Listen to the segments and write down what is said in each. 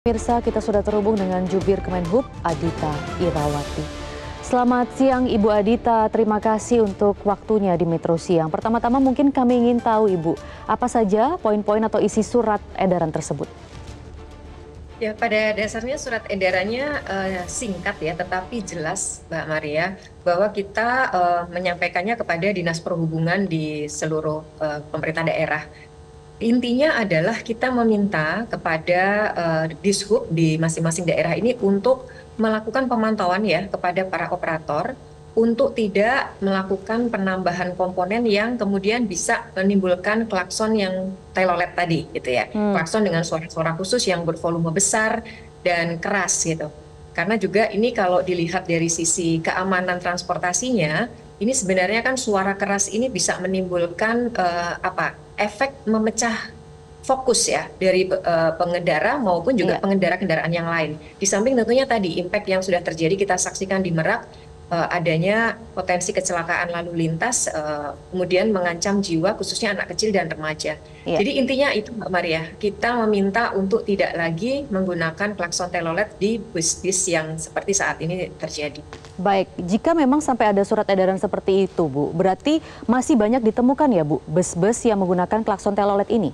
Pemirsa, kita sudah terhubung dengan Jubir Kemenhub, Adhita Irawati. Selamat siang Ibu Adhita, terima kasih untuk waktunya di Metro Siang. Pertama-tama mungkin kami ingin tahu Ibu, apa saja poin-poin atau isi surat edaran tersebut? Ya, pada dasarnya surat edarannya singkat ya, tetapi jelas Mbak Maria, bahwa kita menyampaikannya kepada Dinas Perhubungan di seluruh pemerintah daerah. Intinya adalah kita meminta kepada Dishub di masing-masing daerah ini untuk melakukan pemantauan ya kepada para operator untuk tidak melakukan penambahan komponen yang kemudian bisa menimbulkan klakson yang telolet tadi gitu ya. Klakson dengan suara-suara khusus yang bervolume besar dan keras gitu. Karena juga ini kalau dilihat dari sisi keamanan transportasinya, ini sebenarnya kan suara keras ini bisa menimbulkan efek memecah fokus ya dari pengendara maupun juga pengendara kendaraan yang lain. Di samping tentunya tadi impact yang sudah terjadi kita saksikan di Merak, adanya potensi kecelakaan lalu lintas, kemudian mengancam jiwa khususnya anak kecil dan remaja. Jadi intinya itu Mbak Maria, kita meminta untuk tidak lagi menggunakan klakson telolet di bus-bus yang seperti saat ini terjadi. Baik, jika memang sampai ada surat edaran seperti itu Bu, berarti masih banyak ditemukan ya Bu, bus-bus yang menggunakan klakson telolet ini?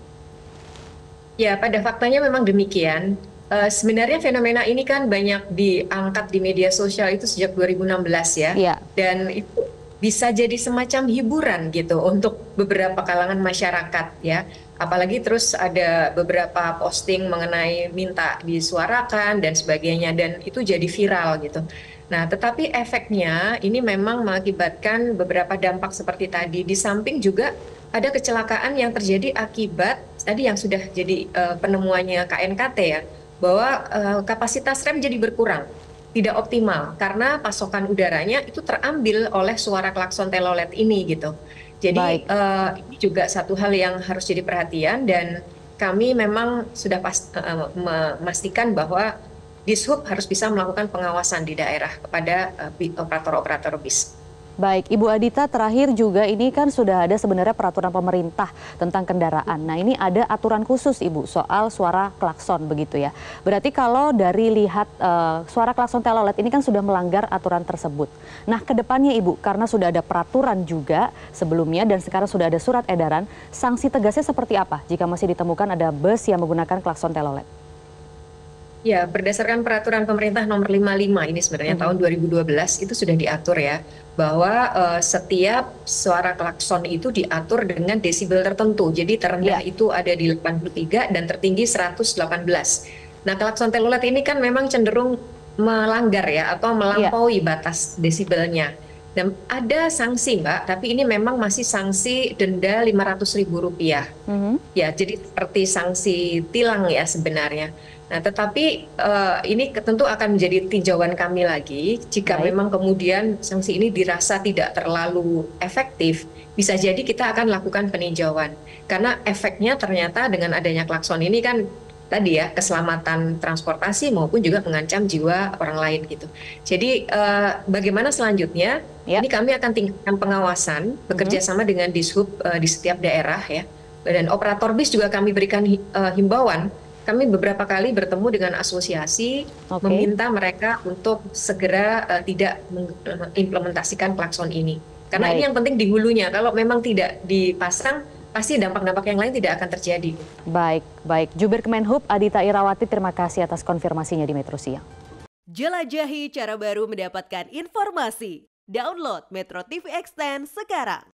Ya, pada faktanya memang demikian. Sebenarnya fenomena ini kan banyak diangkat di media sosial itu sejak 2016 ya. Dan itu bisa jadi semacam hiburan gitu untuk beberapa kalangan masyarakat ya. Apalagi terus ada beberapa posting mengenai minta disuarakan dan sebagainya, dan itu jadi viral gitu. Nah, tetapi efeknya ini memang mengakibatkan beberapa dampak seperti tadi. Di samping juga ada kecelakaan yang terjadi akibat tadi yang sudah jadi penemuannya KNKT ya, bahwa kapasitas rem jadi berkurang, tidak optimal karena pasokan udaranya itu terambil oleh suara klakson telolet ini gitu. Jadi ini juga satu hal yang harus jadi perhatian, dan kami memang sudah memastikan bahwa Dishub harus bisa melakukan pengawasan di daerah kepada operator-operator bis. Baik, Ibu Adhita, terakhir juga ini kan sudah ada sebenarnya peraturan pemerintah tentang kendaraan. Nah, ini ada aturan khusus Ibu soal suara klakson begitu ya. Berarti kalau dari lihat suara klakson telolet ini kan sudah melanggar aturan tersebut. Nah, ke depannya Ibu, karena sudah ada peraturan juga sebelumnya dan sekarang sudah ada surat edaran, sanksi tegasnya seperti apa jika masih ditemukan ada bus yang menggunakan klakson telolet? Ya, berdasarkan peraturan pemerintah nomor 55 ini sebenarnya tahun 2012 itu sudah diatur ya, bahwa setiap suara klakson itu diatur dengan desibel tertentu. Jadi terendah itu ada di 83 dan tertinggi 118. Nah, klakson telolet ini kan memang cenderung melanggar ya atau melampaui batas desibelnya. Dan ada sanksi Mbak, tapi ini memang masih sanksi denda Rp500.000. Ya, jadi seperti sanksi tilang ya sebenarnya. Nah, tetapi ini tentu akan menjadi tinjauan kami lagi. Jika memang kemudian sanksi ini dirasa tidak terlalu efektif, bisa jadi kita akan lakukan peninjauan. Karena efeknya ternyata dengan adanya klakson ini kan tadi ya, keselamatan transportasi maupun juga mengancam jiwa orang lain gitu. Jadi bagaimana selanjutnya? Ini kami akan tingkatkan pengawasan, bekerja sama dengan Dishub di setiap daerah ya. Dan operator bis juga kami berikan himbauan. Kami beberapa kali bertemu dengan asosiasi, meminta mereka untuk segera tidak mengimplementasikan klakson ini. Karena ini yang penting di hulunya, kalau memang tidak dipasang, pasti dampak-dampak yang lain tidak akan terjadi. Baik. Jubir Kemenhub, Adhita Irawati, terima kasih atas konfirmasinya di Metro Siang. Jelajahi cara baru mendapatkan informasi. Download Metro TV Extend sekarang.